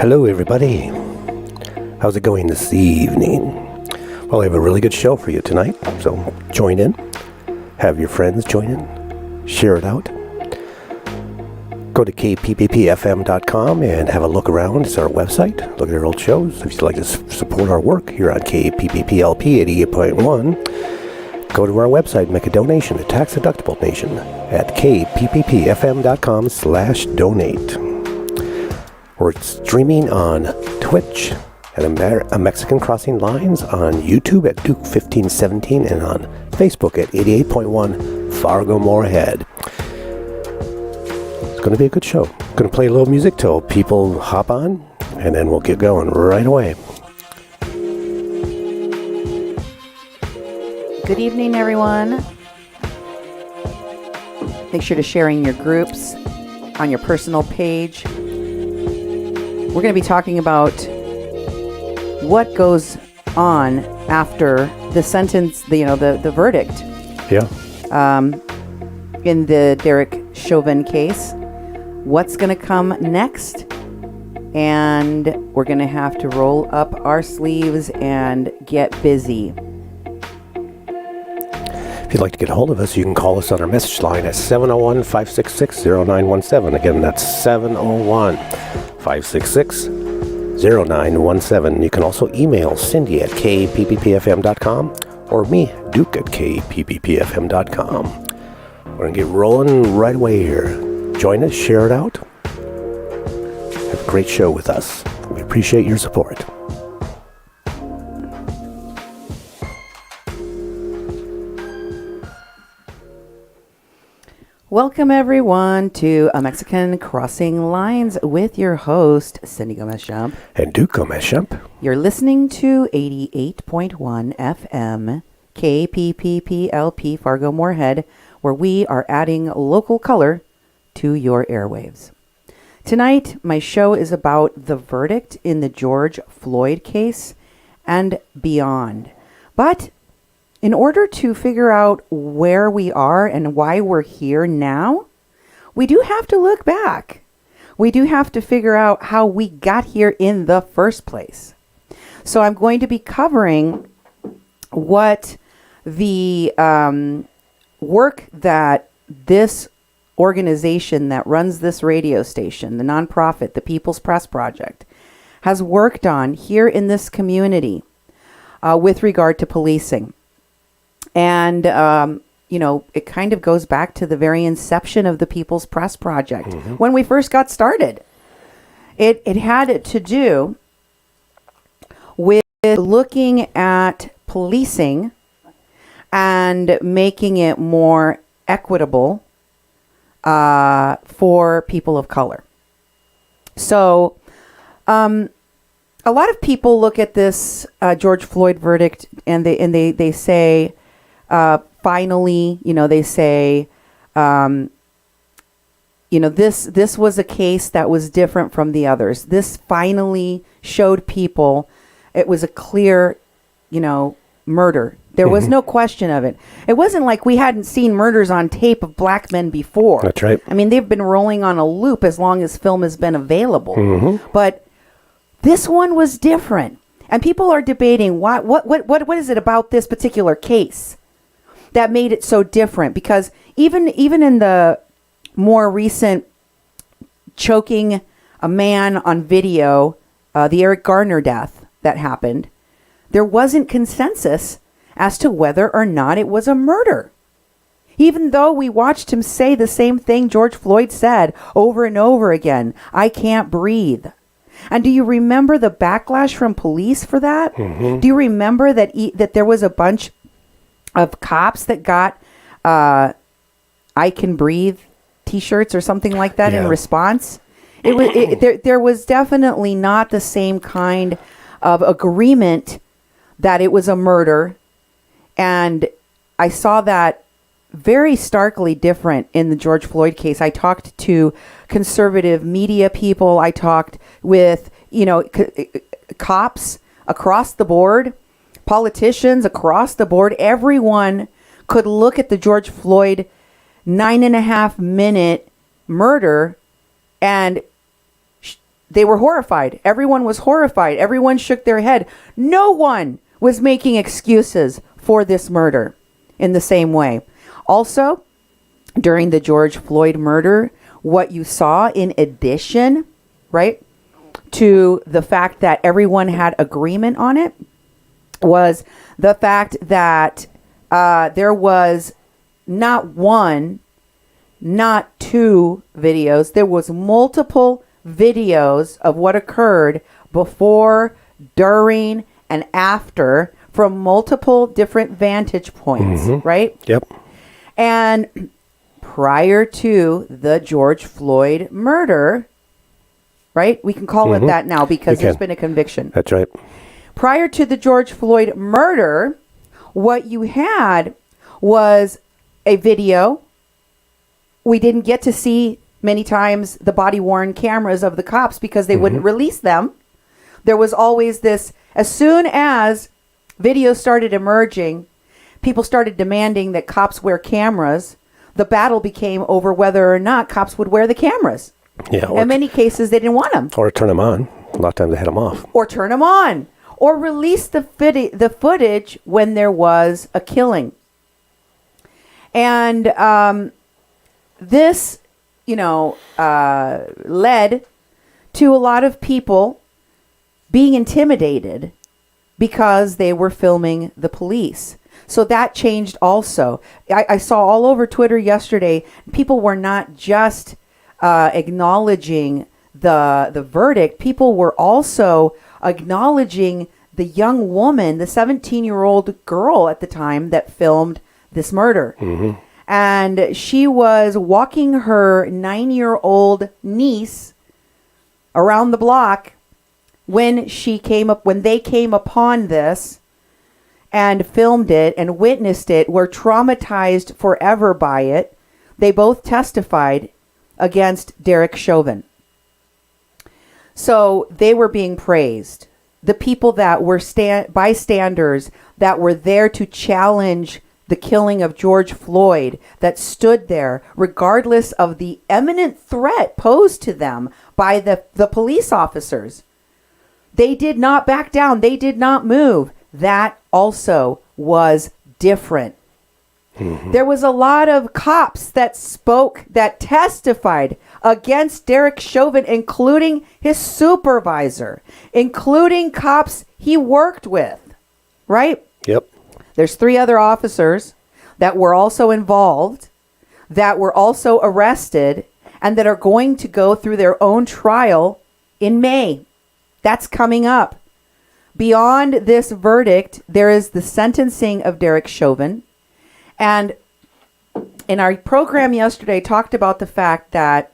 Hello, everybody. How's it going this evening? Well, I have a really good show for you tonight, so join in. Have your friends join in. Share it out. Go to kpppfm.com and have a look around. It's our website. Look at our old shows. If you'd like to support our work here on KPPPLP 88.1, go to our website and make a donation, a tax-deductible donation at kpppfm.com/donate. We're streaming on Twitch at a Mexican Crossing Lines, on YouTube at Duke 1517, and on Facebook at 88.1 Fargo Moorhead. It's going to be a good show. Going to play a little music till people hop on, and then we'll get going right away. Good evening, everyone. Make sure to share in your groups on your personal page. We're going to be talking about what goes on after the sentence, the verdict. Yeah. In the Derek Chauvin case. What's going to come next? And we're going to have to roll up our sleeves and get busy. If you'd like to get a hold of us, you can call us on our message line at 701-566-0917. Again, that's 701-566-0917. You can also email Cindy at kpppfm.com or me, Duke, at kpppfm.com. We're going to get rolling right away here. Join us, share it out. Have a great show with us. We appreciate your support. Welcome, everyone, to A Mexican Crossing Lines with your host, Cindy Gomez-Schempp. And Duke Gomez-Schempp. You're listening to 88.1 FM, KPPPLP Fargo Moorhead, where we are adding local color to your airwaves. Tonight, my show is about the verdict in the George Floyd case and beyond. But in order to figure out where we are and why we're here now, we do have to look back. We do have to figure out how we got here in the first place. So I'm going to be covering what the work that this organization that runs this radio station, the nonprofit, the People's Press Project, has worked on here in this community with regard to policing. And, it kind of goes back to the very inception of the People's Press Project. When we first got started, it had to do with looking at policing and making it more equitable for people of color. So a lot of people look at this George Floyd verdict and they say, finally, they say, this was a case that was different from the others. This finally showed people it was a clear, murder. There was no question of it. It wasn't like we hadn't seen murders on tape of black men before. That's right. I mean, they've been rolling on a loop as long as film has been available. But this one was different. And people are debating what is it about this particular case that made it so different? Because even in the more recent choking a man on video, the Eric Garner death that happened, there wasn't consensus as to whether or not it was a murder. Even though we watched him say the same thing George Floyd said over and over again, I can't breathe. And do you remember the backlash from police for that? Do you remember that there was a bunch of cops that got I can breathe t-shirts or something like that in response? There was definitely not the same kind of agreement that it was a murder. And I saw that very starkly different in the George Floyd case. I talked to conservative media people. I talked with, cops across the board, politicians across the board. Everyone could look at the George Floyd 9.5 minute murder and they were horrified. Everyone was horrified. Everyone shook their head. No one was making excuses for this murder in the same way. Also, during the George Floyd murder, what you saw in addition, right, to the fact that everyone had agreement on it was the fact that there was not one, not two videos. There was multiple videos of what occurred before, during, and after from multiple different vantage points, right? Yep. And prior to the George Floyd murder, right? We can call it that now because there's been a conviction. That's right. Prior to the George Floyd murder, what you had was a video. We didn't get to see many times the body-worn cameras of the cops because they wouldn't release them. There was always this, as soon as videos started emerging, people started demanding that cops wear cameras. The battle became over whether or not cops would wear the cameras. Yeah. In many cases, they didn't want them. Or turn them on. A lot of times they had them off. Or turn them on. Or release the footage when there was a killing. And this, led to a lot of people being intimidated because they were filming the police. So that changed also. I saw all over Twitter yesterday, people were not just acknowledging the verdict. People were also acknowledging the young woman, the 17-year-old girl at the time that filmed this murder. And she was walking her 9-year-old niece around the block when they came upon this and filmed it and witnessed it, were traumatized forever by it. They both testified against Derek Chauvin. So they were being praised. The people that were bystanders that were there to challenge the killing of George Floyd, that stood there regardless of the imminent threat posed to them by the police officers. They did not back down. They did not move. That also was different. There was a lot of cops that spoke, that testified against Derek Chauvin, including his supervisor, including cops he worked with, right? Yep. There's 3 other officers that were also involved, that were also arrested, and that are going to go through their own trial in May. That's coming up. Beyond this verdict, there is the sentencing of Derek Chauvin. And in our program yesterday, talked about the fact that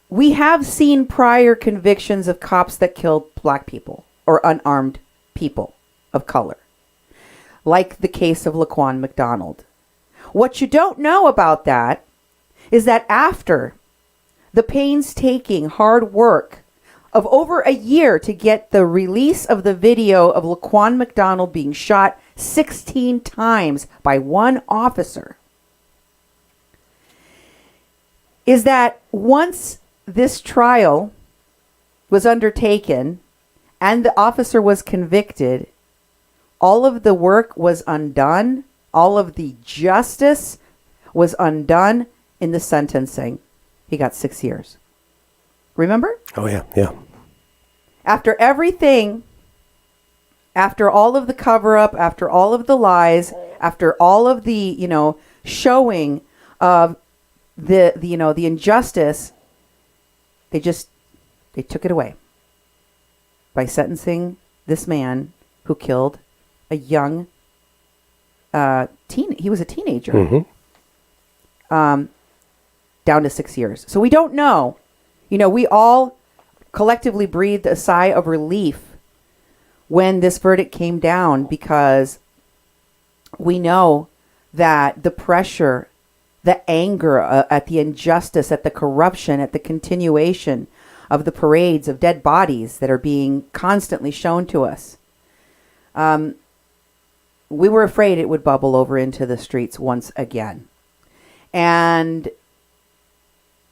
we have seen prior convictions of cops that killed black people or unarmed people of color, like the case of Laquan McDonald. What you don't know about that is that after the painstaking hard work of over a year to get the release of the video of Laquan McDonald being shot 16 times by one officer, is that once this trial was undertaken and the officer was convicted, all of the work was undone. All of the justice was undone in the sentencing. He got 6 years. Remember? Oh, yeah, yeah. After everything, after all of the cover-up, after all of the lies, after all of the, showing of the injustice, they took it away by sentencing this man who killed a young he was a teenager, down to 6 years. So we don't know. We all collectively breathed a sigh of relief when this verdict came down, because we know that the pressure, the anger at the injustice, at the corruption, at the continuation of the parades of dead bodies that are being constantly shown to us, we were afraid it would bubble over into the streets once again. And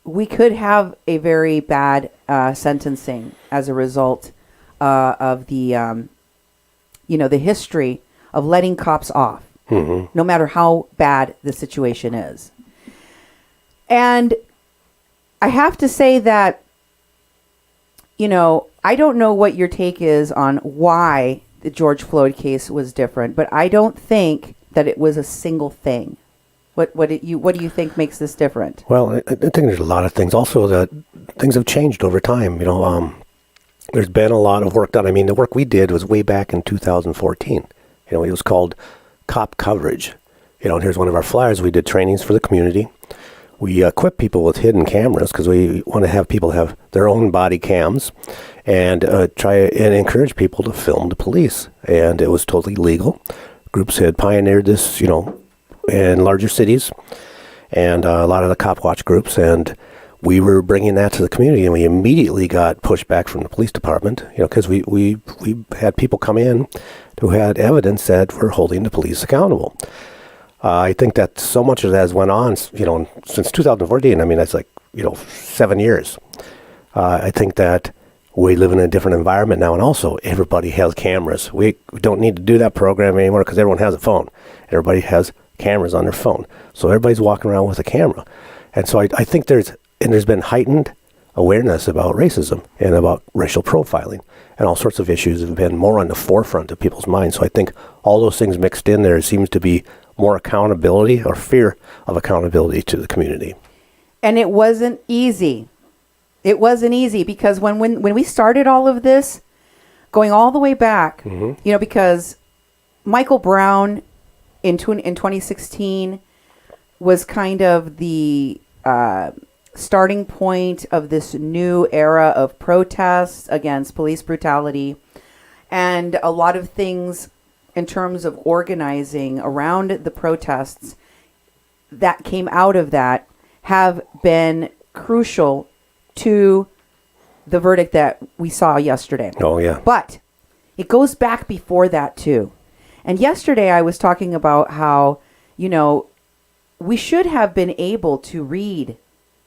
we could have a very bad sentencing as a result of the the history of letting cops off, no matter how bad the situation is. And I have to say that, I don't know what your take is on why the George Floyd case was different, but I don't think that it was a single thing. What do you think makes this different? Well, I think there's a lot of things. Also, that things have changed over time. There's been a lot of work done. I mean, the work we did was way back in 2014. It was called Cop Coverage. And here's one of our flyers. We did trainings for the community. We equip people with hidden cameras because we want to have people have their own body cams and try and encourage people to film the police. And it was totally legal. Groups had pioneered this, in larger cities and a lot of the cop watch groups. And we were bringing that to the community, and we immediately got pushback from the police department, because we had people come in who had evidence that we're holding the police accountable. I think that so much of that has went on, since 2014. I mean, that's 7 years. I think that we live in a different environment now, and also everybody has cameras. We don't need to do that program anymore because everyone has a phone. Everybody has cameras on their phone. So everybody's walking around with a camera. And so I think there's been heightened awareness about racism and about racial profiling, and all sorts of issues have been more on the forefront of people's minds. So I think all those things mixed in there seems to be more accountability or fear of accountability to the community. And it wasn't easy. It wasn't easy because when we started all of this, going all the way back, because Michael Brown in 2016 was kind of the starting point of this new era of protests against police brutality, and a lot of things in terms of organizing around the protests that came out of that have been crucial to the verdict that we saw yesterday. Oh, yeah. But it goes back before that, too. And yesterday I was talking about how, we should have been able to read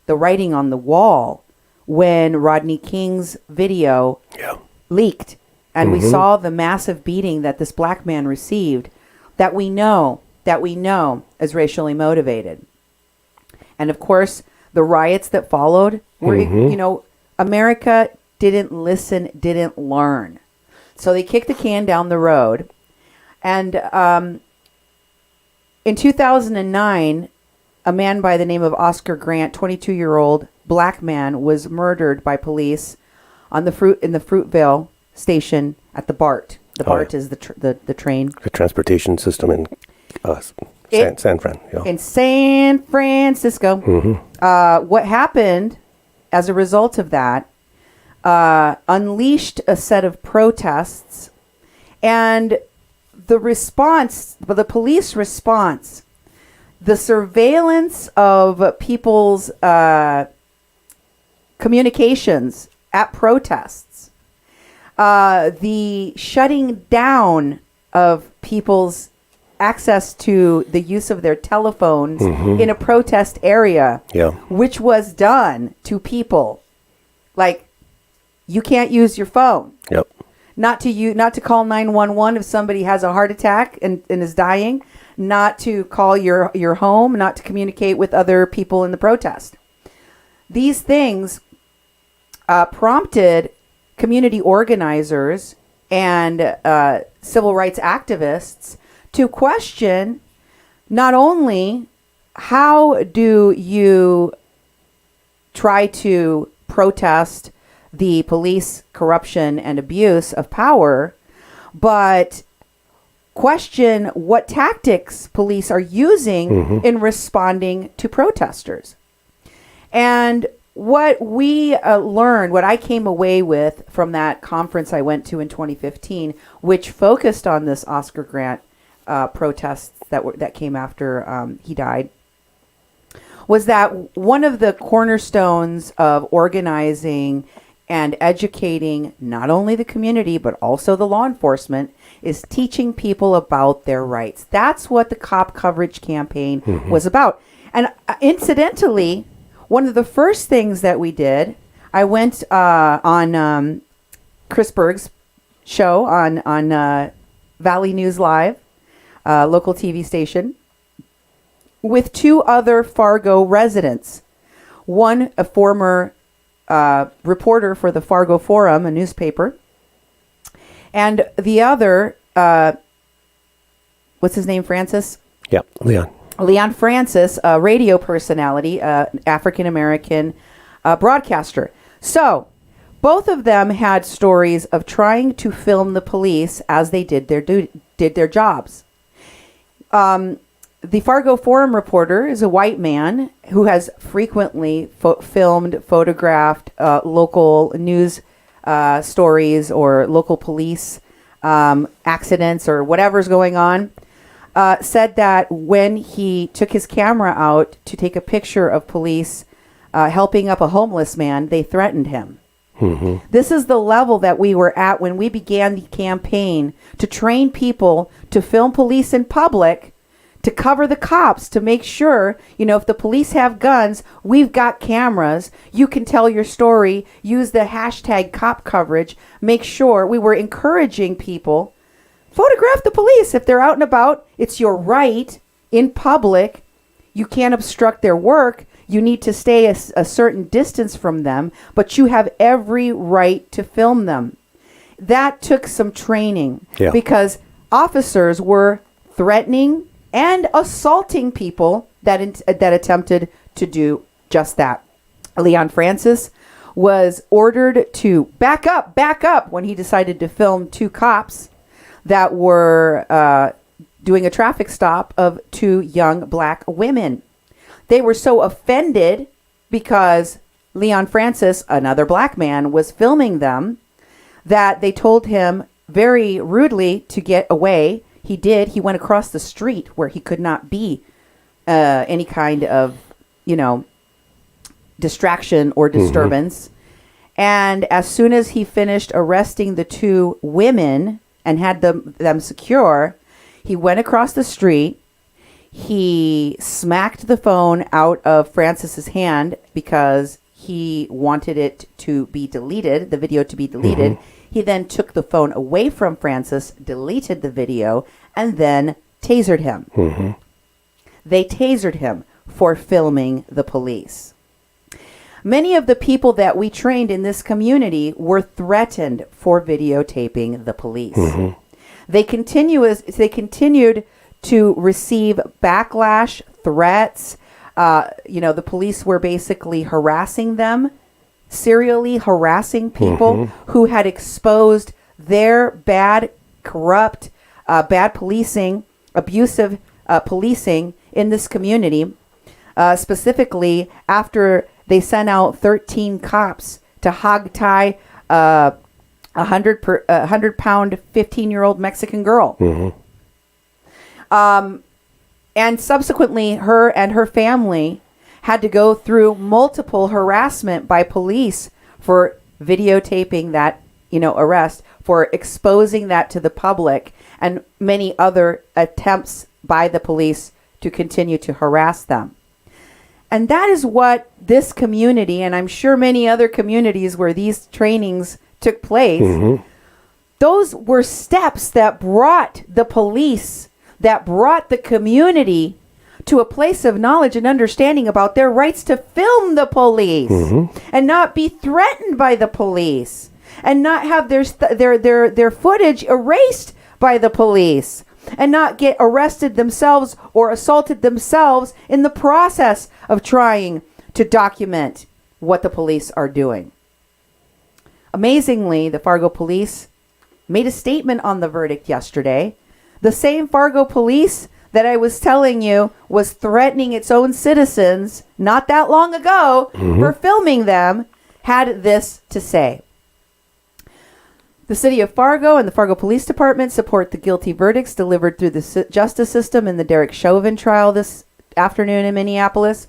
the writing on the wall when Rodney King's video leaked. And we saw the massive beating that this black man received that we know is racially motivated. And of course, the riots that followed were, America didn't listen, didn't learn. So they kicked the can down the road. And in 2009, a man by the name of Oscar Grant, 22-year-old black man, was murdered by police in the Fruitvale station at the BART. The BART is the train. The transportation system in San Fran. Yeah. In San Francisco. What happened as a result of that unleashed a set of protests, and the police response, the surveillance of people's communications at protests, the shutting down of people's access to the use of their telephones in a protest area, which was done to people. Like, you can't use your phone. Yep. Not to call 911 if somebody has a heart attack and is dying. Not to call your home. Not to communicate with other people in the protest. These things prompted community organizers and civil rights activists to question not only how do you try to protest the police corruption and abuse of power, but question what tactics police are using in responding to protesters. And what we learned, what I came away with from that conference I went to in 2015, which focused on this Oscar Grant protests that came after he died, was that one of the cornerstones of organizing and educating not only the community but also the law enforcement is teaching people about their rights. That's what the Cop Coverage campaign was about. And incidentally, one of the first things that we did, I went on Chris Berg's show on Valley News Live, local TV station, with two other Fargo residents. One, a former reporter for the Fargo Forum, a newspaper, and the other, what's his name, Francis? Yeah, Leon. Leon Francis, a radio personality, African-American broadcaster. So both of them had stories of trying to film the police as they did their jobs. The Fargo Forum reporter is a white man who has frequently filmed, photographed local news stories or local police accidents or whatever's going on. Said that when he took his camera out to take a picture of police helping up a homeless man, they threatened him. Mm-hmm. This is the level that we were at when we began the campaign to train people to film police in public, to cover the cops, to make sure, if the police have guns, we've got cameras. You can tell your story, use the hashtag cop coverage, make sure. We were encouraging people, photograph the police if they're out and about. It's your right in public. You can't obstruct their work. You need to stay a certain distance from them, but you have every right to film them. That took some training because officers were threatening and assaulting people that attempted to do just that. Leon Francis was ordered to back up when he decided to film two cops that were doing a traffic stop of two young black women. They were so offended because Leon Francis, another black man, was filming them that they told him very rudely to get away. He did. He went across the street where he could not be any kind of, distraction or disturbance. Mm-hmm. And as soon as he finished arresting the two women and had them secure, he went across the street. He smacked the phone out of Francis's hand because he wanted it to be deleted, the video to be deleted. Mm-hmm. He then took the phone away from Francis, deleted the video, and then tasered him. Mm-hmm. They tasered him for filming the police. Many of the people that we trained in this community were threatened for videotaping the police. Mm-hmm. They continued to receive backlash, threats. The police were basically harassing them, serially harassing people who had exposed their bad, corrupt, bad policing, abusive policing in this community, specifically after they sent out 13 cops to hog tie a 100-pound 15-year-old Mexican girl. Mm-hmm. And subsequently, her and her family had to go through multiple harassment by police for videotaping that, arrest, for exposing that to the public, and many other attempts by the police to continue to harass them. And that is what this community, and I'm sure many other communities where these trainings took place, those were steps that brought the police, that brought the community to a place of knowledge and understanding about their rights to film the police and not be threatened by the police and not have their footage erased by the police and not get arrested themselves or assaulted themselves in the process of trying to document what the police are doing. Amazingly, the Fargo police made a statement on the verdict yesterday. The same Fargo police that I was telling you was threatening its own citizens not that long ago for filming them had this to say. The city of Fargo and the Fargo Police Department support the guilty verdicts delivered through the justice system in the Derek Chauvin trial this afternoon in Minneapolis.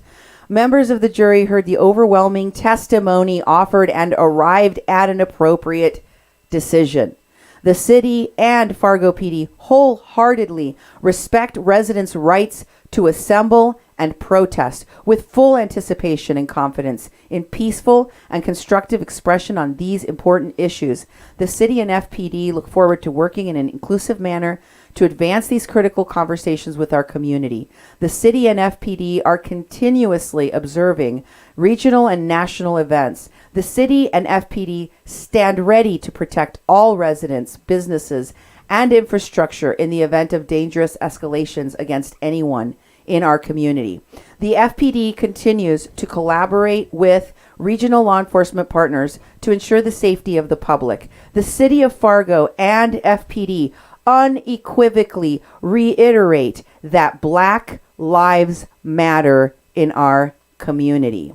Members of the jury heard the overwhelming testimony offered and arrived at an appropriate decision. The city and Fargo PD wholeheartedly respect residents' rights to assemble and protest with full anticipation and confidence in peaceful and constructive expression on these important issues. The city and FPD look forward to working in an inclusive manner to advance these critical conversations with our community. The city and FPD are continuously observing regional and national events. The city and FPD stand ready to protect all residents, businesses, and infrastructure in the event of dangerous escalations against anyone in our community. The FPD continues to collaborate with regional law enforcement partners to ensure the safety of the public. The City of Fargo and FPD unequivocally reiterate that Black Lives Matter in our community.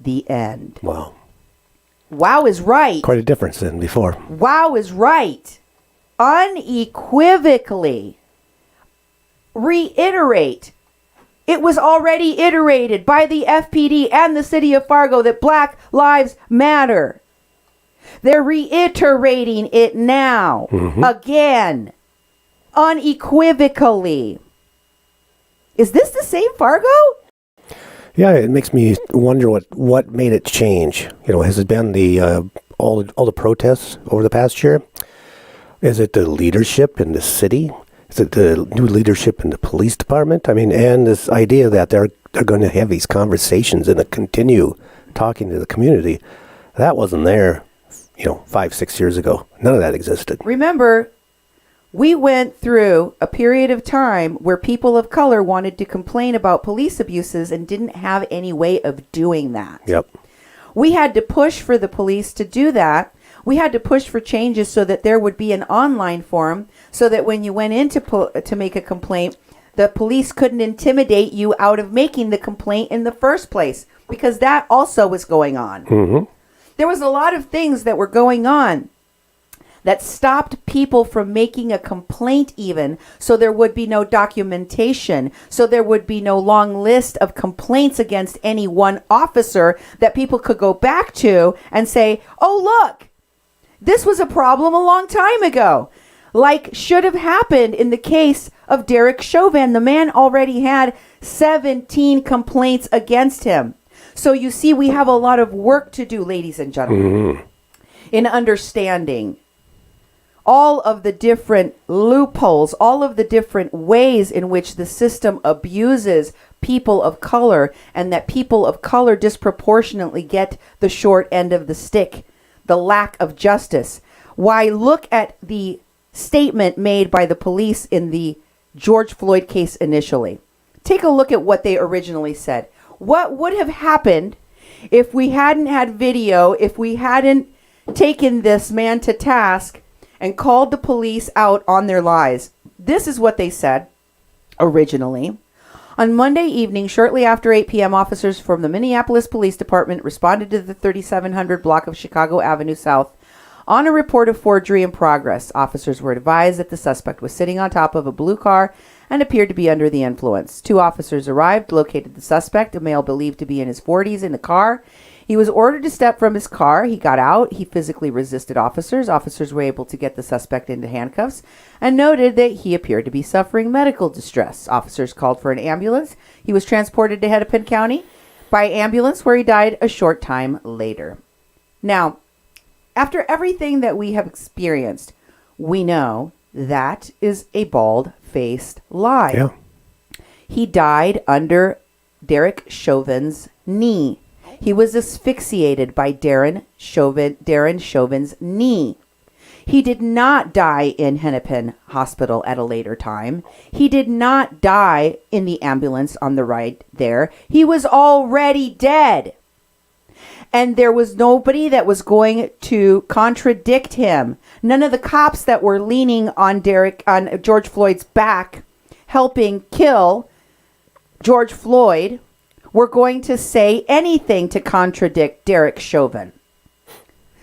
The end. Wow. Wow is right. Quite a difference than before. Wow is right. Unequivocally reiterate. It was already iterated by the FPD and the City of Fargo that Black Lives Matter. They're reiterating it now. Again. Unequivocally. Is this the same Fargo? Yeah, it makes me wonder what made it change. You know, has it been the all the protests over the past year? Is it the leadership in the city? Is it the new leadership in the police department? I mean, and this idea that they're going to have these conversations and continue talking to the community, that wasn't there, 5-6 years ago. None of that existed. Remember, we went through a period of time where people of color wanted to complain about police abuses and didn't have any way of doing that. Yep. We had to push for the police to do that. We had to push for changes so that there would be an online form so that when you went in to make a complaint, the police couldn't intimidate you out of making the complaint in the first place, because that also was going on. There was a lot of things that were going on that stopped people from making a complaint even, so there would be no documentation, so there would be no long list of complaints against any one officer that people could go back to and say, oh, look, this was a problem a long time ago. Like should have happened in the case of Derek Chauvin. The man already had 17 complaints against him. So you see, we have a lot of work to do, ladies and gentlemen, in understanding all of the different loopholes, all of the different ways in which the system abuses people of color, and that people of color disproportionately get the short end of the stick, the lack of justice. Why, look at the statement made by the police in the George Floyd case initially. Take a look at what they originally said. What would have happened if we hadn't had video, if we hadn't taken this man to task and called the police out on their lies? This is what they said originally. On Monday evening, shortly after 8 p.m., officers from the Minneapolis Police Department responded to the 3700 block of Chicago Avenue South on a report of forgery in progress. Officers were advised that the suspect was sitting on top of a blue car and appeared to be under the influence. 2 officers arrived, located the suspect, a male believed to be in his 40s, in the car. He was ordered to step from his car. He got out. He physically resisted officers. Officers were able to get the suspect into handcuffs and noted that he appeared to be suffering medical distress. Officers called for an ambulance. He was transported to Hennepin County by ambulance, where he died a short time later. Now, after everything that we have experienced, we know that is a bald-faced lie. Yeah. He died under Derek Chauvin's knee. He was asphyxiated by Darren Chauvin's knee. He did not die in Hennepin Hospital at a later time. He did not die in the ambulance on the ride there. He was already dead. And there was nobody that was going to contradict him. None of the cops that were leaning on George Floyd's back, helping kill George Floyd, were going to say anything to contradict Derek Chauvin.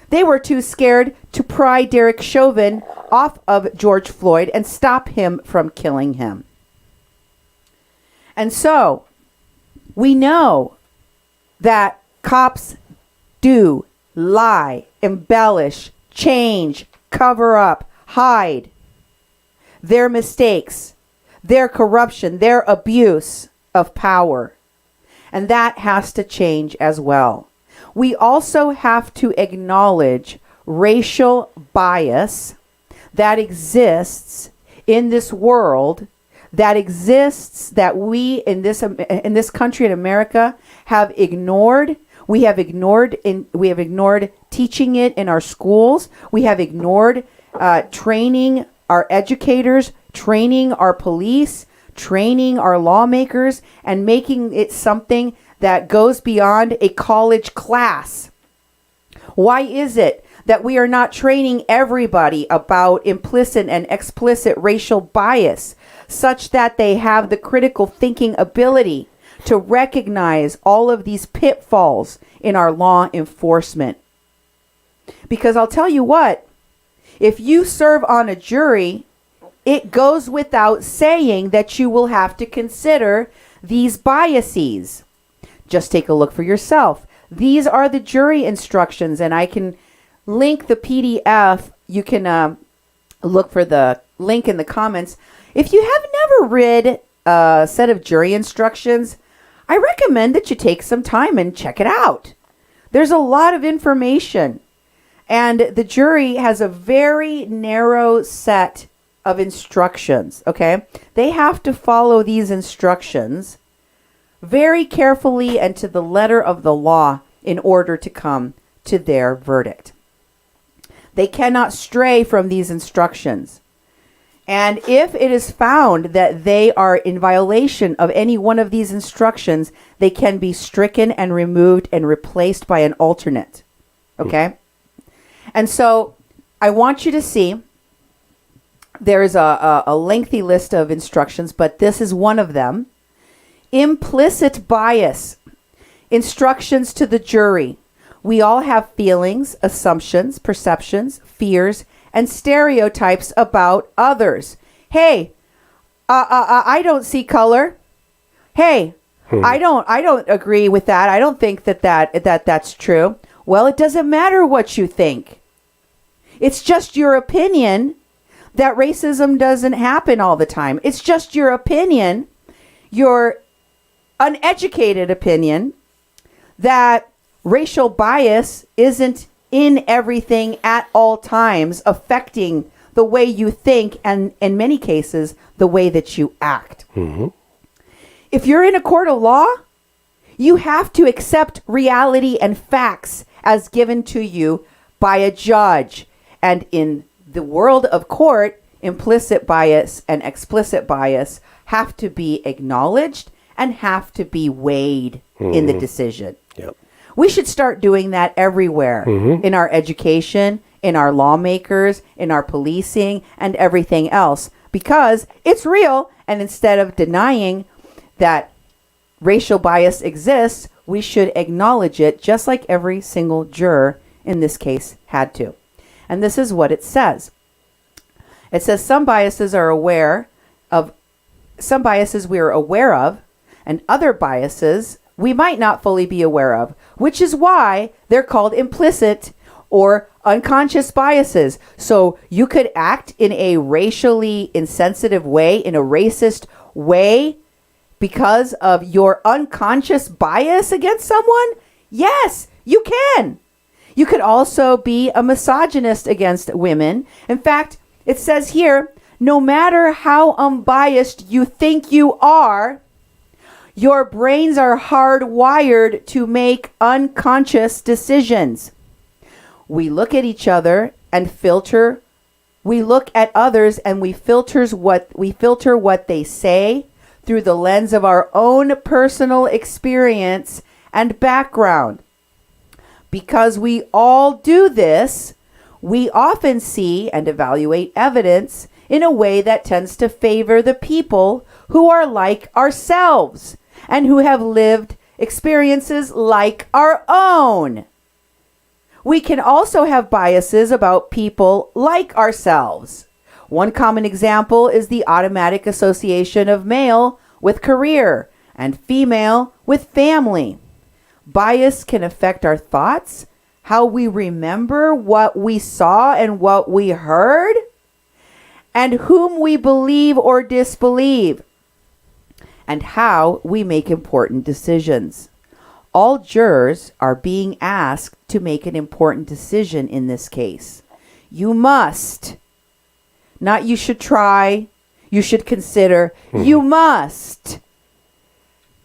They were too scared to pry Derek Chauvin off of George Floyd and stop him from killing him. And so, we know that cops do lie, embellish, change, cover up, hide their mistakes. their corruption, their abuse of power. And that has to change as well. We also have to acknowledge racial bias that exists in this world, that exists, that we in this country in America have ignored. We have ignored teaching it in our schools. We have ignored training our educators, training our police, training our lawmakers, and making it something that goes beyond a college class. Why is it that we are not training everybody about implicit and explicit racial bias such that they have the critical thinking ability to recognize all of these pitfalls in our law enforcement? Because I'll tell you what, if you serve on a jury, it goes without saying that you will have to consider these biases. Just take a look for yourself. These are the jury instructions, and I can link the PDF. You can look for the link in the comments. If you have never read a set of jury instructions, I recommend that you take some time and check it out. There's a lot of information, and the jury has a very narrow set of instructions, okay? They have to follow these instructions very carefully and to the letter of the law in order to come to their verdict. They cannot stray from these instructions. And if it is found that they are in violation of any one of these instructions, they can be stricken and removed and replaced by an alternate. Okay? And so I want you to see there is a lengthy list of instructions, but this is one of them. Implicit bias. Instructions to the jury. We all have feelings, assumptions, perceptions, fears, and stereotypes about others. Hey, I don't see color. Hey, I don't agree with that. I don't think that's true. Well, it doesn't matter what you think. It's just your opinion that racism doesn't happen all the time. It's just your opinion, your uneducated opinion, that racial bias isn't in everything at all times, affecting the way you think and, in many cases, the way that you act. Mm-hmm. If you're in a court of law, you have to accept reality and facts as given to you by a judge. And in the world of court, implicit bias and explicit bias have to be acknowledged and have to be weighed in the decision. Yep. We should start doing that everywhere, in our education, in our lawmakers, in our policing, and everything else, because it's real. And instead of denying that racial bias exists, we should acknowledge it, just like every single juror in this case had to. And this is what it says. It says some biases we are aware of, and other biases we might not fully be aware of, which is why they're called implicit or unconscious biases. So you could act in a racially insensitive way, in a racist way, because of your unconscious bias against someone? Yes, you can. You could also be a misogynist against women. In fact, it says here, no matter how unbiased you think you are, your brains are hardwired to make unconscious decisions. We look at each other and filter. We look at others and we filter what they say through the lens of our own personal experience and background. Because we all do this, we often see and evaluate evidence in a way that tends to favor the people who are like ourselves and who have lived experiences like our own. We can also have biases about people like ourselves. One common example is the automatic association of male with career and female with family. Bias can affect our thoughts, how we remember what we saw and what we heard. and whom we believe or disbelieve, and how we make important decisions. All jurors are being asked to make an important decision in this case. You must, not you should try, you should consider, you must.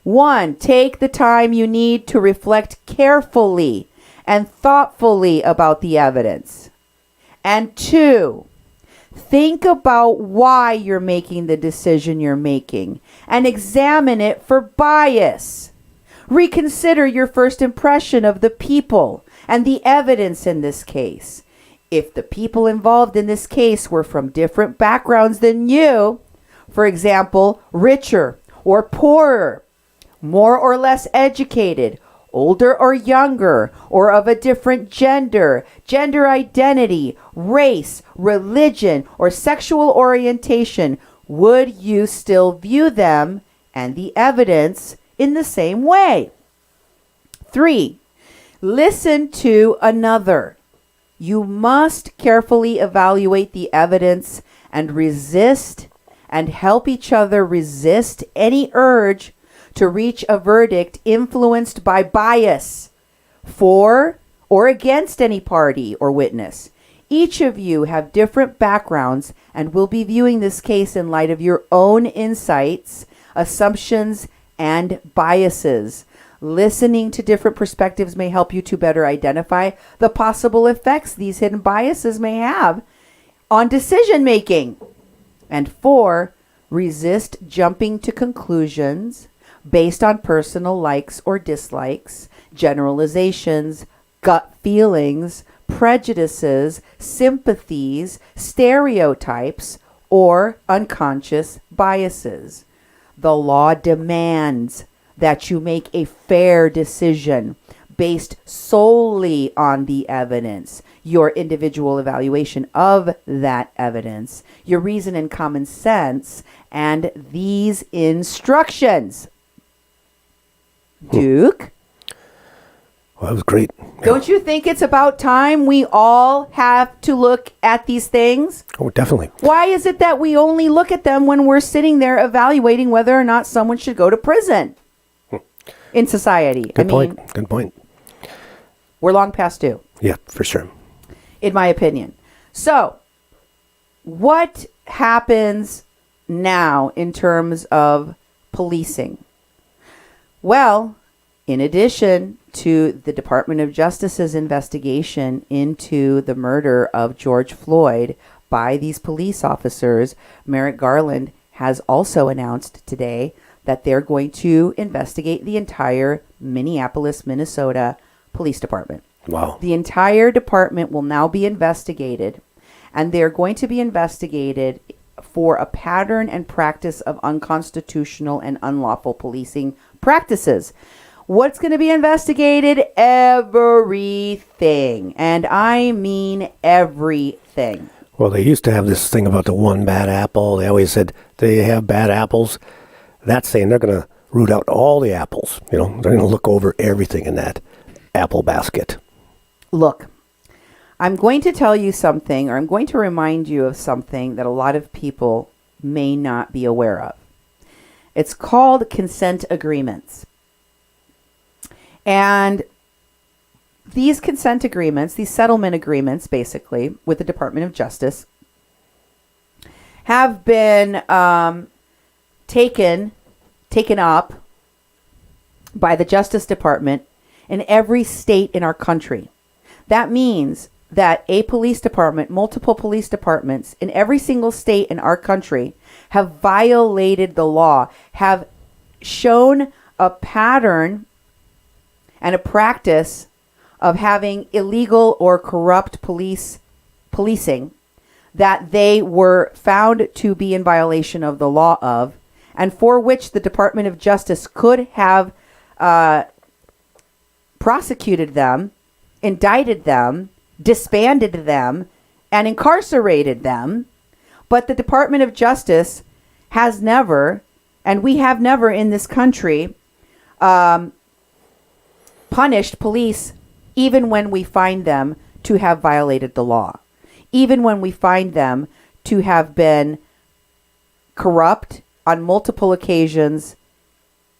1, take the time you need to reflect carefully and thoughtfully about the evidence. And 2, think about why you're making the decision you're making and examine it for bias. Reconsider your first impression of the people and the evidence in this case. If the people involved in this case were from different backgrounds than you, for example, richer or poorer, more or less educated, older or younger, or of a different gender, gender identity, race, religion, or sexual orientation, would you still view them and the evidence in the same way? 3, listen to another. You must carefully evaluate the evidence and help each other resist any urge to reach a verdict influenced by bias for or against any party or witness. Each of you have different backgrounds and will be viewing this case in light of your own insights, assumptions, and biases. Listening to different perspectives may help you to better identify the possible effects these hidden biases may have on decision making. And 4, resist jumping to conclusions based on personal likes or dislikes, generalizations, gut feelings, prejudices, sympathies, stereotypes, or unconscious biases. The law demands that you make a fair decision based solely on the evidence, your individual evaluation of that evidence, your reason and common sense, and these instructions. Duke? Well, that was great. Don't you think it's about time we all have to look at these things? Oh, definitely. Why is it that we only look at them when we're sitting there evaluating whether or not someone should go to prison in society? Good point. Good point. We're long past due. Yeah, for sure. In my opinion. So, what happens now in terms of policing? Well, in addition to the Department of Justice's investigation into the murder of George Floyd by these police officers, Merrick Garland has also announced today that they're going to investigate the entire Minneapolis, Minnesota Police Department. Wow. The entire department will now be investigated, and they're going to be investigated for a pattern and practice of unconstitutional and unlawful policing practices. What's going to be investigated? Everything. And I mean everything. Well, they used to have this thing about the one bad apple. They always said they have bad apples. That's saying they're going to root out all the apples. You know, they're going to look over everything in that apple basket. Look, I'm going to tell you something, or I'm going to remind you of something that a lot of people may not be aware of. It's called consent agreements. And these consent agreements, these settlement agreements, basically, with the Department of Justice, have been taken up by the Justice Department in every state in our country. That means that a police department, multiple police departments in every single state in our country have violated the law, have shown a pattern and a practice of having illegal or corrupt policing that they were found to be in violation of the law of, and for which the Department of Justice could have prosecuted them, indicted them, disbanded them, and incarcerated them. But the Department of Justice has never, and we have never in this country, punished police even when we find them to have violated the law. Even when we find them to have been corrupt on multiple occasions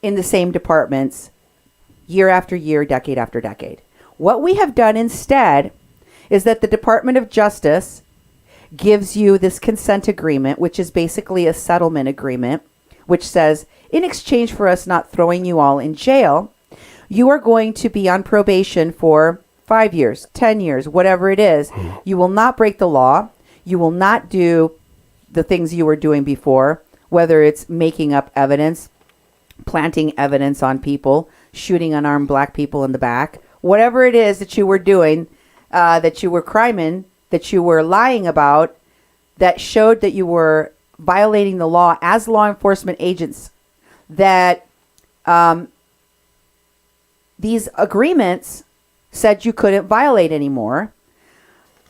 in the same departments, year after year, decade after decade. What we have done instead is that the Department of Justice gives you this consent agreement, which is basically a settlement agreement, which says, in exchange for us not throwing you all in jail, you are going to be on probation for 5 years, 10 years, whatever it is. You will not break the law. You will not do the things you were doing before, whether it's making up evidence, planting evidence on people, shooting unarmed black people in the back, whatever it is that you were doing, that you were criming, that you were lying about, that showed that you were violating the law as law enforcement agents, that these agreements said you couldn't violate anymore.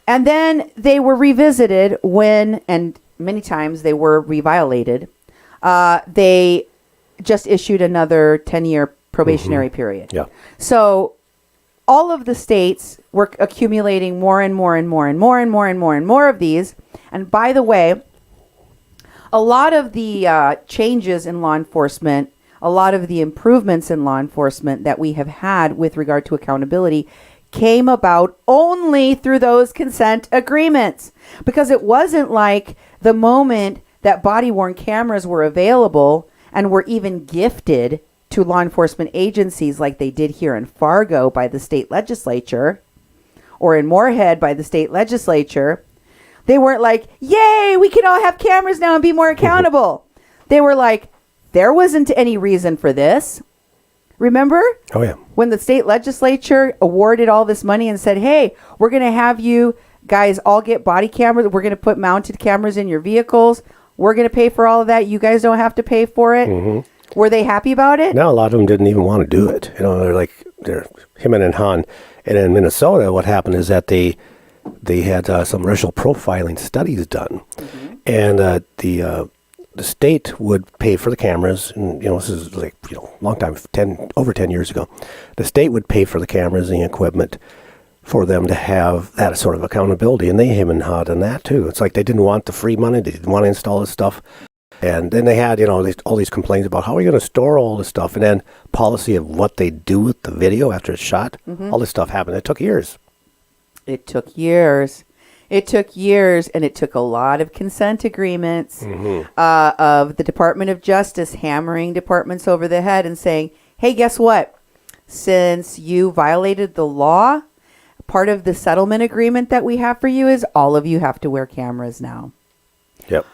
And then they were revisited when, and many times they were reviolated. They just issued another 10-year probationary period. Yeah. So all of the states were accumulating more and more and more and more and more and more and more of these. And by the way, a lot of the changes in law enforcement, a lot of the improvements in law enforcement that we have had with regard to accountability came about only through those consent agreements. Because it wasn't like the moment that body-worn cameras were available and were even gifted to law enforcement agencies like they did here in Fargo by the state legislature, or in Moorhead by the state legislature. They weren't like, yay, we can all have cameras now and be more accountable. They were like, there wasn't any reason for this. Remember? Oh, yeah. When the state legislature awarded all this money and said, hey, we're going to have you guys all get body cameras. We're going to put mounted cameras in your vehicles. We're going to pay for all of that. You guys don't have to pay for it. Mm-hmm. Were they happy about it? No, a lot of them didn't even want to do it. You know, they're him and Han. And in Minnesota, what happened is that they had some racial profiling studies done. Mm-hmm. And the state would pay for the cameras, and this is like long time, over 10 years ago. The state would pay for the cameras and the equipment for them to have that sort of accountability, and they him and hawed on that too. It's like they didn't want the free money, they didn't want to install this stuff, and then they had all these complaints about how are you going to store all this stuff, and then policy of what they do with the video after it's shot. Mm-hmm. All this stuff happened. It took years. It took years, and it took a lot of consent agreements of the Department of Justice hammering departments over the head and saying, hey, guess what? Since you violated the law, part of the settlement agreement that we have for you is all of you have to wear cameras now. Yep.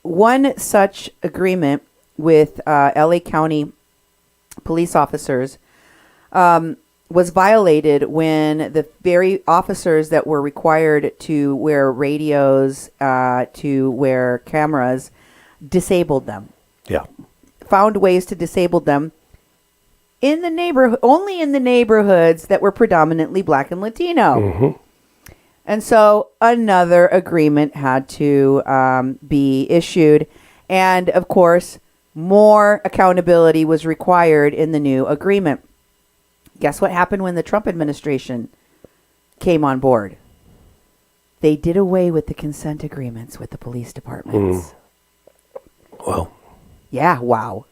One such agreement with LA County police officers was violated when the very officers that were required to wear radios, to wear cameras, disabled them. Yeah. Found ways to disable them in the neighborhood, only in the neighborhoods that were predominantly Black and Latino. Mm-hmm. And so another agreement had to be issued. And of course, more accountability was required in the new agreement. Guess what happened when the Trump administration came on board? They did away with the consent agreements with the police departments. Well. Yeah, wow.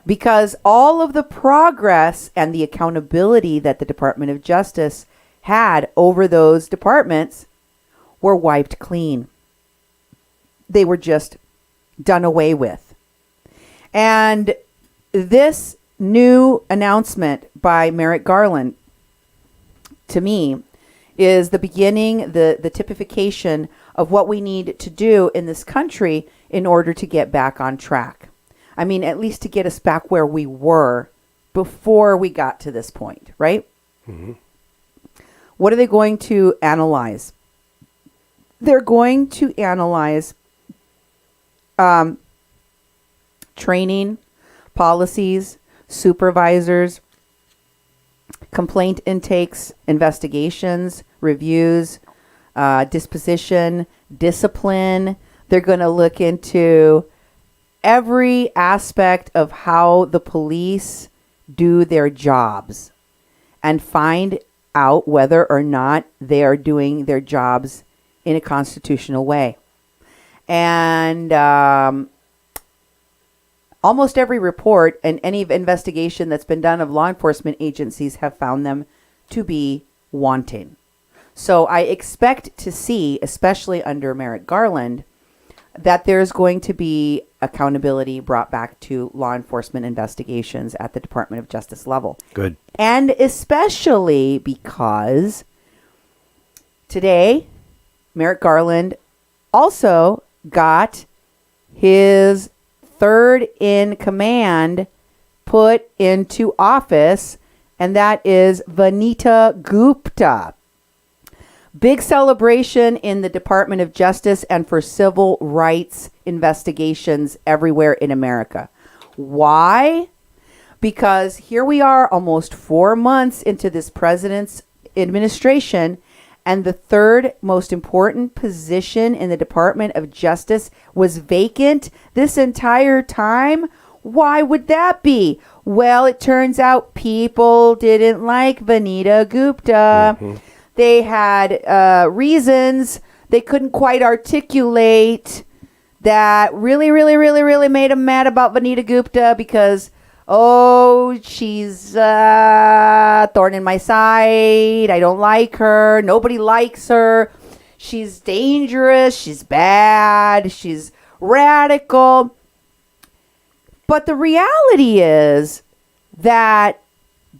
Because all of the progress and the accountability that the Department of Justice had over those departments were wiped clean. They were just done away with. And this new announcement by Merrick Garland, to me, is the beginning, the typification of what we need to do in this country in order to get back on track. I mean, at least to get us back where we were before we got to this point, right? Mm-hmm. What are they going to analyze? They're going to analyze training, policies, supervisors, complaint intakes, investigations, reviews, disposition, discipline. They're going to look into every aspect of how the police do their jobs and find out whether or not they are doing their jobs in a constitutional way. And almost every report and any investigation that's been done of law enforcement agencies have found them to be wanting. So I expect to see, especially under Merrick Garland, that there's going to be accountability brought back to law enforcement investigations at the Department of Justice level. Good. And especially because today, Merrick Garland also got his third in command put into office, and that is Vanita Gupta. Big celebration in the Department of Justice and for civil rights investigations everywhere in America. Why? Because here we are almost 4 months into this president's administration, and the third most important position in the Department of Justice was vacant this entire time. Why would that be? Well, it turns out people didn't like Vanita Gupta. Mm-hmm. They had reasons they couldn't quite articulate that really made them mad about Vanita Gupta because, she's a thorn in my side. I don't like her. Nobody likes her. She's dangerous. She's bad. She's radical. But the reality is that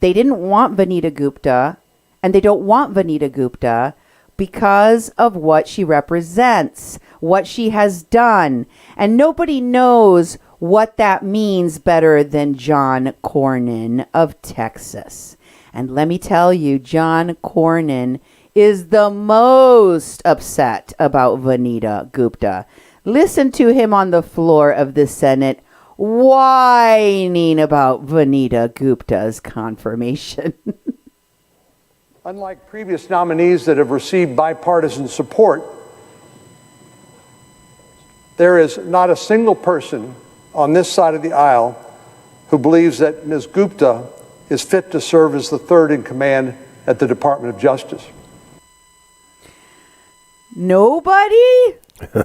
they didn't want Vanita Gupta. And they don't want Vanita Gupta because of what she represents, what she has done. And nobody knows what that means better than John Cornyn of Texas. And let me tell you, John Cornyn is the most upset about Vanita Gupta. Listen to him on the floor of the Senate whining about Vanita Gupta's confirmation. Unlike previous nominees that have received bipartisan support, there is not a single person on this side of the aisle who believes that Ms. Gupta is fit to serve as the third in command at the Department of Justice. Nobody?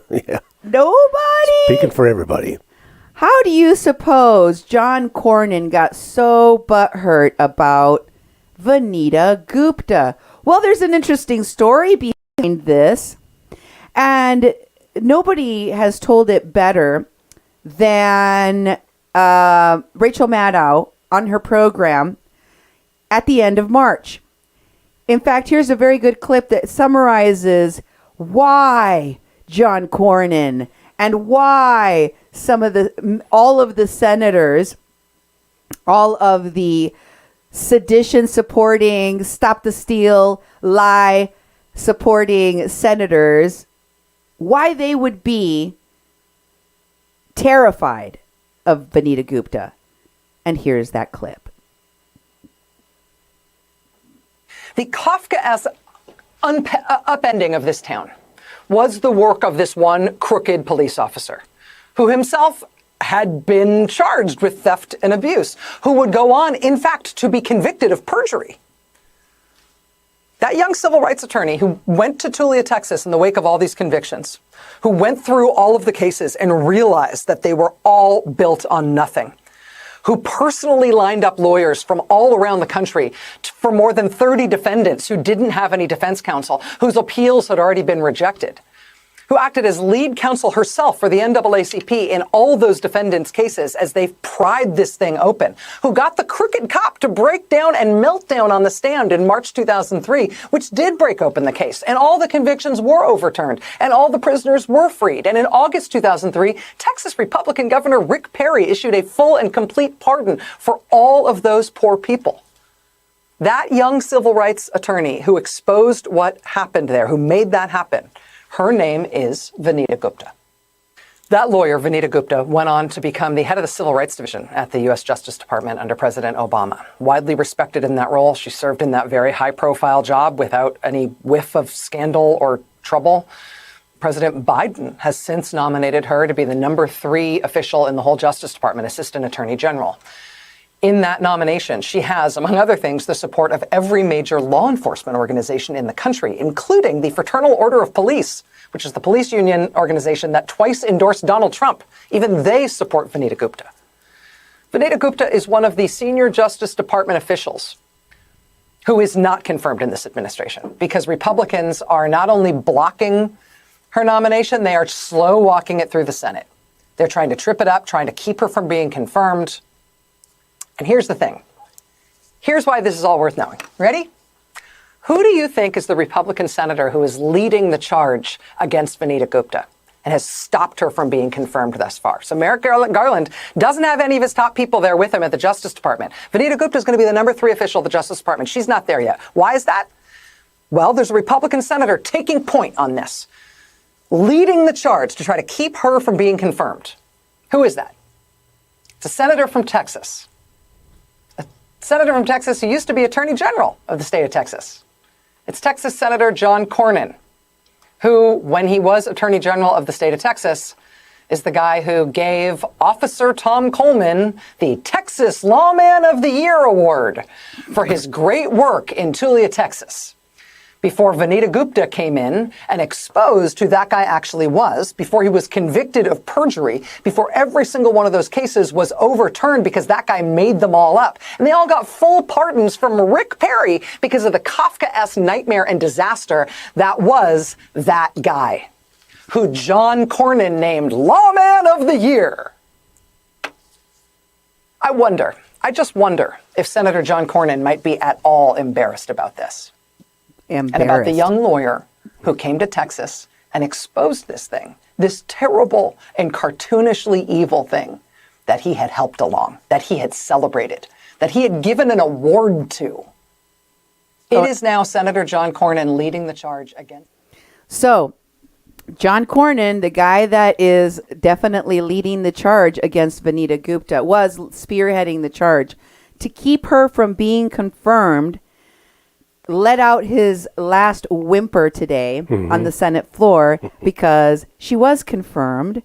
Yeah. Nobody? Speaking for everybody. How do you suppose John Cornyn got so butthurt about Vanita Gupta? Well, there's an interesting story behind this, and nobody has told it better than Rachel Maddow on her program at the end of March. In fact, here's a very good clip that summarizes why John Cornyn and why all of the senators, all of the sedition supporting, stop the steal, lie supporting senators, why they would be terrified of Vanita Gupta. And here's that clip. The Kafkaesque upending of this town was the work of this one crooked police officer who himself had been charged with theft and abuse, who would go on, in fact, to be convicted of perjury. That young civil rights attorney who went to Tulia, Texas in the wake of all these convictions, who went through all of the cases and realized that they were all built on nothing, who personally lined up lawyers from all around the country for more than 30 defendants who didn't have any defense counsel, whose appeals had already been rejected, who acted as lead counsel herself for the NAACP in all those defendants' cases as they pried this thing open, who got the crooked cop to break down and melt down on the stand in March 2003, which did break open the case, and all the convictions were overturned, and all the prisoners were freed. And in August 2003, Texas Republican Governor Rick Perry issued a full and complete pardon for all of those poor people. That young civil rights attorney who exposed what happened there, who made that happen, her name is Vanita Gupta. That lawyer, Vanita Gupta, went on to become the head of the Civil Rights Division at the U.S. Justice Department under President Obama. Widely respected in that role, she served in that very high-profile job without any whiff of scandal or trouble. President Biden has since nominated her to be the number 3 official in the whole Justice Department, Assistant Attorney General. In that nomination, she has, among other things, the support of every major law enforcement organization in the country, including the Fraternal Order of Police, which is the police union organization that twice endorsed Donald Trump. Even they support Vanita Gupta. Vanita Gupta is one of the senior Justice Department officials who is not confirmed in this administration, because Republicans are not only blocking her nomination, they are slow walking it through the Senate. They're trying to trip it up, trying to keep her from being confirmed. And here's the thing. Here's why this is all worth knowing. Ready? Who do you think is the Republican senator who is leading the charge against Vanita Gupta and has stopped her from being confirmed thus far? So Merrick Garland doesn't have any of his top people there with him at the Justice Department. Vanita Gupta is going to be the number 3 official of the Justice Department. She's not there yet. Why is that? Well, there's a Republican senator taking point on this, leading the charge to try to keep her from being confirmed. Who is that? It's a senator from Texas. A senator from Texas who used to be Attorney General of the state of Texas. It's Texas Senator John Cornyn, who, when he was Attorney General of the state of Texas, is the guy who gave Officer Tom Coleman the Texas Lawman of the Year Award for his great work in Tulia, Texas. Before Vanita Gupta came in and exposed who that guy actually was, before he was convicted of perjury, before every single one of those cases was overturned because that guy made them all up. And they all got full pardons from Rick Perry because of the Kafkaesque nightmare and disaster that was that guy, who John Cornyn named Lawman of the Year. I just wonder if Senator John Cornyn might be at all embarrassed about this. And about the young lawyer who came to Texas and exposed this thing, this terrible and cartoonishly evil thing that he had helped along, that he had celebrated, that he had given an award to. It is now Senator John Cornyn leading the charge against. So, John Cornyn, the guy that is definitely leading the charge against Vanita Gupta, was spearheading the charge to keep her from being confirmed, let out his last whimper today on the Senate floor because she was confirmed.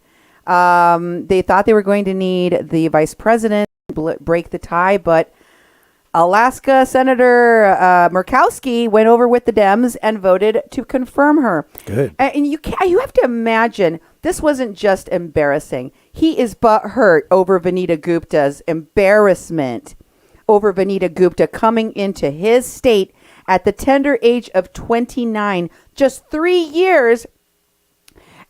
They thought they were going to need the vice president to break the tie, but Alaska Senator Murkowski went over with the Dems and voted to confirm her. Good. And you have to imagine this wasn't just embarrassing. He is butthurt over Vanita Gupta's embarrassment over Vanita Gupta coming into his state at the tender age of 29, just 3 years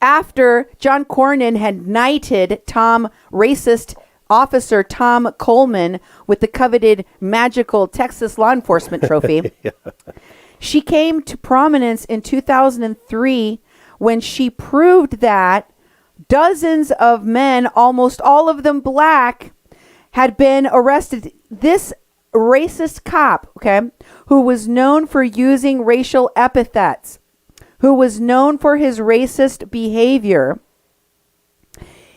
after John Cornyn had knighted racist officer Tom Coleman with the coveted magical Texas law enforcement trophy. Yeah. She came to prominence in 2003 when she proved that dozens of men, almost all of them black, had been arrested. This racist cop, who was known for using racial epithets, who was known for his racist behavior,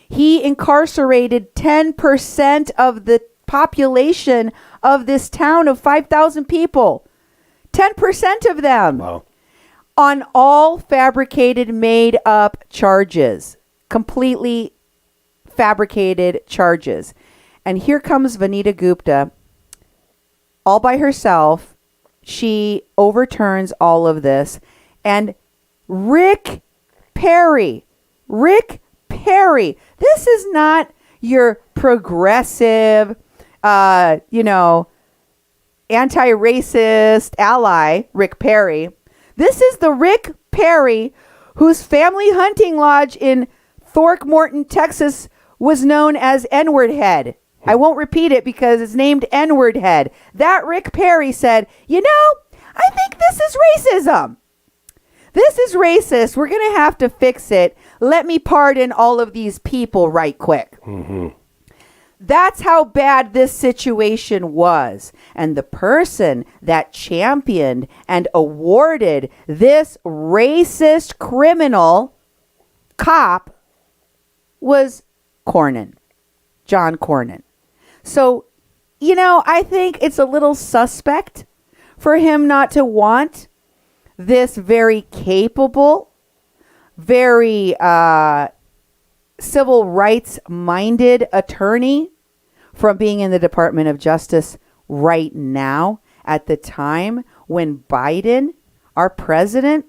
he incarcerated 10% of the population of this town of 5,000 people. 10% of them. Wow. On all fabricated, made up charges. Completely fabricated charges. And here comes Vanita Gupta, all by herself. She overturns all of this. And Rick Perry, this is not your progressive, anti-racist ally, Rick Perry. This is the Rick Perry whose family hunting lodge in Throckmorton, Texas was known as N-word Head. I won't repeat it because it's named N-word Head. That Rick Perry said, I think this is racism. This is racist. We're going to have to fix it. Let me pardon all of these people right quick. Mm-hmm. That's how bad this situation was. And the person that championed and awarded this racist criminal cop was Cornyn, John Cornyn. So, I think it's a little suspect for him not to want this very capable, very civil rights minded attorney from being in the Department of Justice right now at the time when Biden, our president,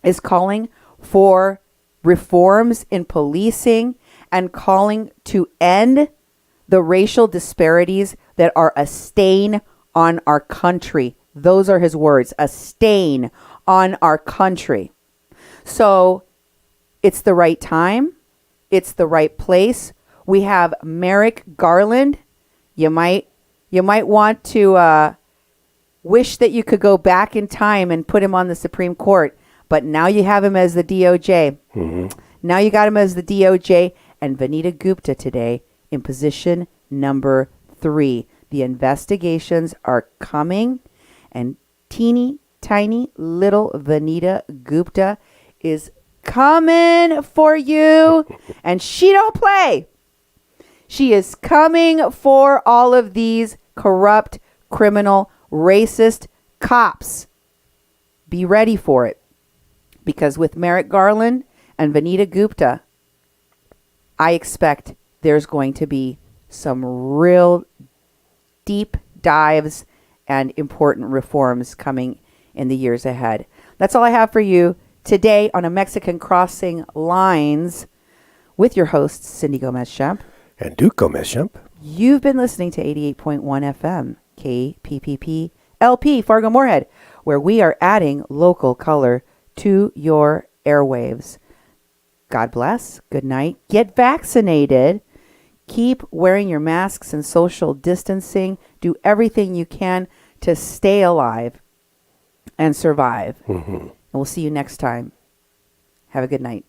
is calling for reforms in policing and calling to end the racial disparities that are a stain on our country. Those are his words, a stain on our country. So it's the right time. It's the right place. We have Merrick Garland. You might want to wish that you could go back in time and put him on the Supreme Court. But now you have him as the DOJ. Now you got him as the DOJ, and Vanita Gupta today in position number 3. The investigations are coming, and teeny tiny little Vanita Gupta is coming for you, and she don't play. She is coming for all of these corrupt, criminal, racist cops. Be ready for it. Because with Merrick Garland and Vanita Gupta, I expect there's going to be some real deep dives and important reforms coming in the years ahead. That's all I have for you today on A Mexican Crossing Lines with your hosts, Cindy Gomez-Schempp And Duke Gomez-Schempp. You've been listening to 88.1 FM, KPPP LP, Fargo Moorhead, where we are adding local color to your airwaves. God bless. Good night. Get vaccinated. Keep wearing your masks and social distancing. Do everything you can to stay alive and survive. And we'll see you next time. Have a good night.